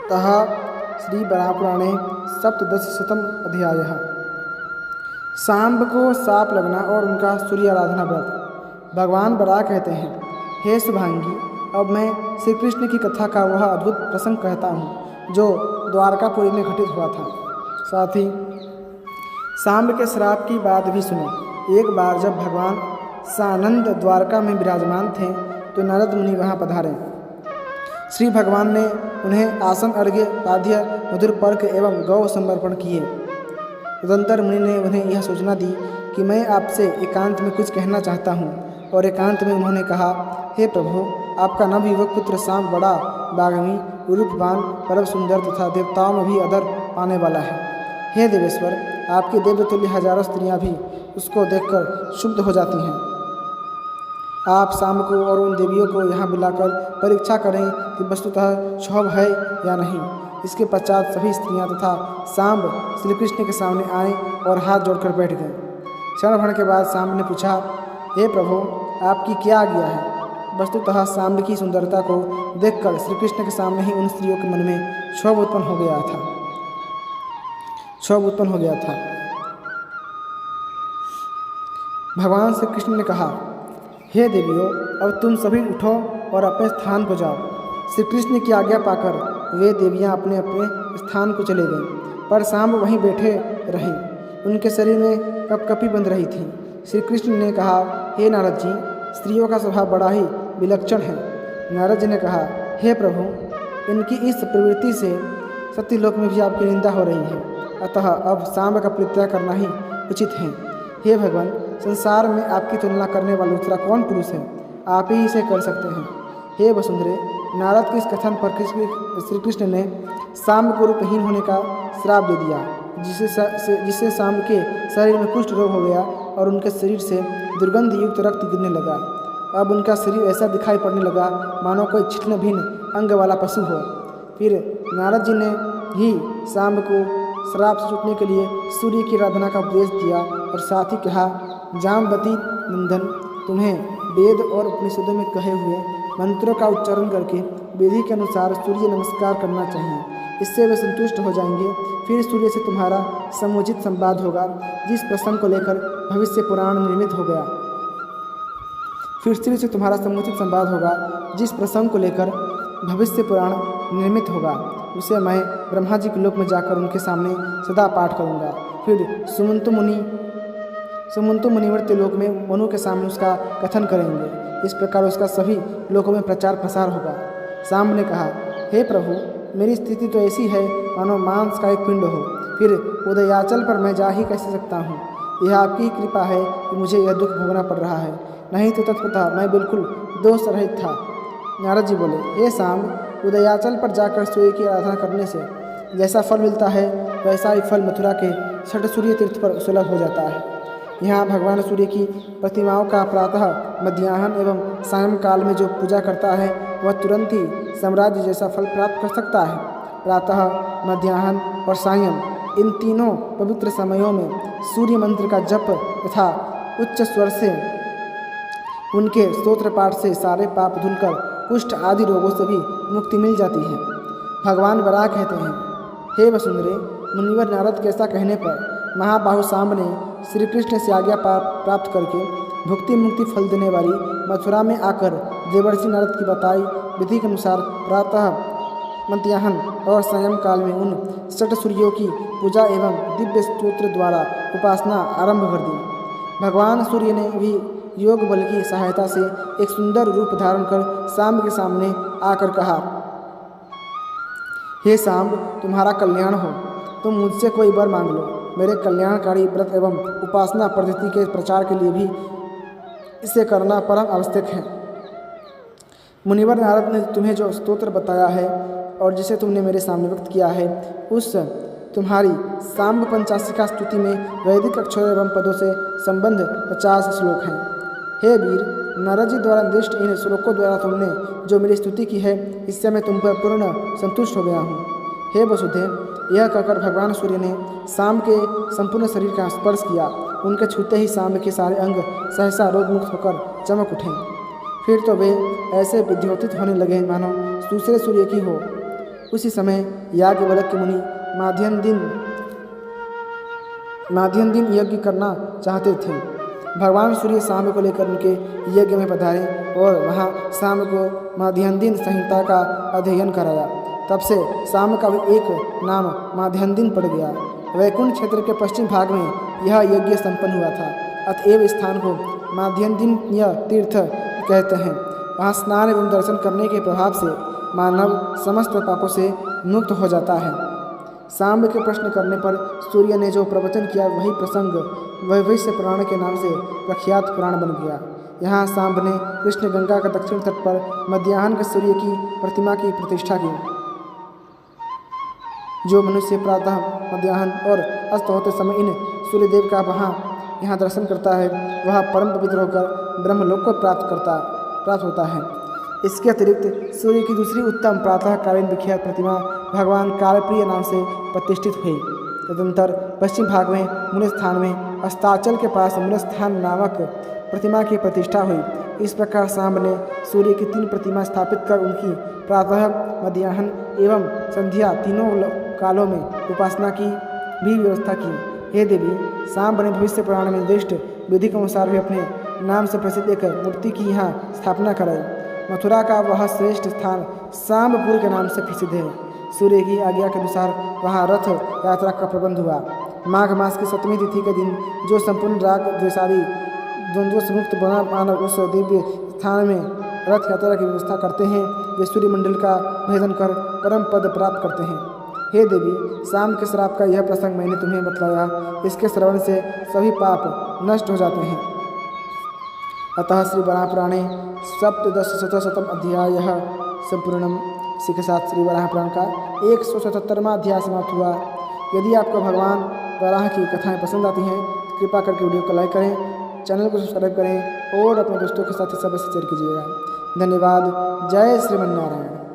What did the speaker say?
तः श्रीवराहपुराणे सप्तदशशतम् अध्यायः। सांब को साप लगना और उनका सूर्य आराधना व्रत। भगवान वराह कहते हैं, हे शुभांगी, अब मैं श्री कृष्ण की कथा का वह अद्भुत प्रसंग कहता हूँ जो द्वारकापुरी में घटित हुआ था। साथ ही सांब के श्राप की बात भी सुनो। एक बार जब भगवान सानंद द्वारका में विराजमान थे तो नारद मुनि वहाँ पधारे। श्री भगवान ने उन्हें आसन, अर्घ्य, पाद्य, मधुर पर्क एवं गौ समर्पण किए। तदंतर मुनि ने उन्हें यह सूचना दी कि मैं आपसे एकांत में कुछ कहना चाहता हूँ। और एकांत में उन्होंने कहा, हे प्रभु, आपका नवयुवक पुत्र सांब बड़ा बागमी, रूपवान, परम सुंदर तथा देवताओं में भी आदर पाने वाला है। हे देवेश्वर, आपकी देवतुल्य हजारों स्त्रियाँ भी उसको देखकर शुद्ध हो जाती हैं। आप सांब को और उन देवियों को यहाँ बुलाकर परीक्षा करें कि वस्तुतः क्षोभ है या नहीं। इसके पश्चात सभी स्त्रियाँ तथा सांब श्री कृष्ण के सामने आए और हाथ जोड़कर बैठ गए। क्षण भर के बाद सांब ने पूछा, हे प्रभु, आपकी क्या आज्ञा है? वस्तुतः सांब की सुंदरता को देखकर श्री कृष्ण के सामने ही उन स्त्रियों के मन में क्षोभ उत्पन्न हो गया था। भगवान श्री कृष्ण ने कहा, हे देवियों, अब तुम सभी उठो और अपने स्थान को जाओ। श्री कृष्ण की आज्ञा पाकर वे देवियां अपने अपने स्थान को चले गईं, पर सांब वहीं बैठे रहीं। उनके शरीर में कपकपी बंध रही थी। श्री कृष्ण ने कहा, हे नारद जी, स्त्रियों का स्वभाव बड़ा ही विलक्षण है। नारद जी ने कहा, हे प्रभु, इनकी इस प्रवृत्ति से सत्यलोक में भी आपकी निंदा हो रही है, अतः अब सांब का परित्याग करना ही उचित है। हे भगवान, संसार में आपकी तुलना करने वाला दूसरा कौन पुरुष है? आप ही इसे कर सकते हैं। हे वसुंधरे, नारद के इस कथन पर श्री कृष्ण ने सांब को रूपहीन होने का श्राप दे दिया, जिससे सांब के शरीर में कुष्ठ रोग हो गया और उनके शरीर से दुर्गंध युक्त रक्त गिरने लगा। अब उनका शरीर ऐसा दिखाई पड़ने लगा मानो कोई छिन्न भिन्न अंग वाला पशु हो। फिर नारद जी ने ही सांब को श्राप से छूटने के लिए सूर्य की आराधना का उपदेश दिया और साथ ही कहा, जामवती नंदन, तुम्हें वेद और उपनिषदों में कहे हुए मंत्रों का उच्चारण करके विधि के अनुसार सूर्य नमस्कार करना चाहिए। इससे वे संतुष्ट हो जाएंगे। फिर सूर्य से तुम्हारा समुचित संवाद होगा, जिस प्रसंग को लेकर भविष्य पुराण निर्मित होगा, उसे मैं ब्रह्मा जी के लोक में जाकर उनके सामने सदा पाठ करूँगा। फिर सुमंतु मुनिवर्त लोक में मनु के सामने उसका कथन करेंगे। इस प्रकार उसका सभी लोकों में प्रचार प्रसार होगा। सांब ने कहा, हे प्रभु, मेरी स्थिति तो ऐसी है मानो मांस का एक पिंड हो। फिर उदयाचल पर मैं जा ही कैसे सकता हूँ? यह आपकी कृपा है कि मुझे यह दुख भोगना पड़ रहा है, नहीं तो तत्वतः मैं बिल्कुल दोष रहित था। नारद जी बोले, हे सांब, उदयाचल पर जाकर सूर्य की आराधना करने से जैसा फल मिलता है वैसा ही फल मथुरा के छठ सूर्य तीर्थ पर सुलभ हो जाता है। यहाँ भगवान सूर्य की प्रतिमाओं का प्रातः, मध्याह्न एवं सायंकाल में जो पूजा करता है वह तुरंत ही साम्राज्य जैसा फल प्राप्त कर सकता है। प्रातः, मध्याह्न और सायं, इन तीनों पवित्र समयों में सूर्य मंत्र का जप तथा उच्च स्वर से उनके स्तोत्र पाठ से सारे पाप धुलकर कुष्ठ आदि रोगों से भी मुक्ति मिल जाती है। भगवान वराह कहते हैं, हे वसुंधरे, मुनिवर नारद के ऐसा कहने पर महाबाहु सांब ने श्री कृष्ण से आज्ञा प्राप्त करके भुक्ति मुक्ति फल देने वाली मथुरा में आकर देवर्षि नारद की बताई विधि के अनुसार प्रातः, मध्याह्न और सायंकाल में उन छठ सूर्यों की पूजा एवं दिव्य स्तोत्र द्वारा उपासना आरंभ कर दी। भगवान सूर्य ने भी योग बल की सहायता से एक सुंदर रूप धारण कर सांब के सामने आकर कहा, हे सांब, तुम्हारा कल्याण हो। तुम मुझसे कोई वर मांग लो। मेरे कल्याणकारी व्रत एवं उपासना पद्धति के प्रचार के लिए भी इसे करना परम आवश्यक है। मुनिवर नारद ने तुम्हें जो स्तोत्र बताया है और जिसे तुमने मेरे सामने व्यक्त किया है, उस तुम्हारी सांब पंचाशिका स्तुति में वैदिक अक्षरों एवं पदों से संबंध 50 श्लोक हैं। हे वीर, नारद जी द्वारा निर्दिष्ट इन श्लोकों द्वारा तुमने जो मेरी स्तुति की है, इससे मैं तुम पर पूर्ण संतुष्ट हो गया हूँ। हे वसुदेव, यह कहकर भगवान सूर्य ने सांब के संपूर्ण शरीर का स्पर्श किया। उनके छूते ही सांब के सारे अंग सहसा रोग मुक्त होकर चमक उठे। फिर तो वे ऐसे विद्योतित होने लगे मानो दूसरे सूर्य की हो। उसी समय याज्ञवल्क्य मुनि माध्याह्न दिन यज्ञ करना चाहते थे। भगवान सूर्य शाम को लेकर उनके यज्ञ में पधारे और वहाँ शाम को माध्याह्न दिन संहिता का अध्ययन कराया। तब से शाम का भी एक नाम माध्याह्न दिन पड़ गया। वैकुंठ क्षेत्र के पश्चिम भाग में यह यज्ञ संपन्न हुआ था। अतएव इस स्थान को माध्याह्न दिन या तीर्थ कहते हैं। वहाँ स्नान एवं दर्शन करने के प्रभाव से मानव समस्त पापों से मुक्त हो जाता है। सांब के प्रश्न करने पर सूर्य ने जो प्रवचन किया वही प्रसंग वैभस्य पुराण के नाम से प्रख्यात पुराण बन गया। यहाँ सांब ने कृष्ण गंगा के दक्षिण तट पर मध्याह्न के सूर्य की प्रतिमा की प्रतिष्ठा की। जो मनुष्य प्रातः मध्याह्न और अस्त होते समय इन सूर्यदेव का यहाँ दर्शन करता है वह परम पवित्र होकर ब्रह्मलोक को प्राप्त होता है। इसके अतिरिक्त सूर्य की दूसरी उत्तम प्रातःकालीन विख्यात प्रतिमा भगवान कालप्रिय नाम से प्रतिष्ठित हुई। तदनंतर पश्चिम भाग में मुनिस्थान में अस्ताचल के पास मुनिस्थान नामक प्रतिमा की प्रतिष्ठा हुई। इस प्रकार सांब ने सूर्य की 3 प्रतिमा स्थापित कर उनकी प्रातः मध्याह्न एवं संध्या तीनों कालों में उपासना की भी व्यवस्था की। हे देवी, सांब ने भविष्य पुराण में निर्दिष्ट विधि के अनुसार भी अपने नाम से प्रसिद्ध एक मूर्ति की यहाँ स्थापना कराई। मथुरा का वह श्रेष्ठ स्थान सांबपुर के नाम से प्रसिद्ध है। सूर्य की आज्ञा के अनुसार वहाँ रथ यात्रा का प्रबंध हुआ। माघ मास की 7वीं तिथि के दिन जो संपूर्ण राग द्वेषादि द्वंद्व से मुक्त बना मानव उस दिव्य स्थान में रथ यात्रा की व्यवस्था करते हैं, वे सूर्यमंडल का भेदन कर परम पद प्राप्त करते हैं। हे देवी, शाम के श्राप का यह प्रसंग मैंने तुम्हें बतलाया। इसके श्रवण से सभी पाप नष्ट हो जाते हैं। अतः श्री वराहपुराणे सप्तदशशतम अध्यायः संपूर्णम। इसी के साथ श्री वराहपुराण का 177वां अध्याय समाप्त हुआ। यदि आपको भगवान वराह की कथाएं पसंद आती हैं तो कृपा करके वीडियो को लाइक करें, चैनल को सब्सक्राइब करें और अपने दोस्तों के साथ इस सब शेयर कीजिएगा। धन्यवाद। जय श्रीमन्नारायण।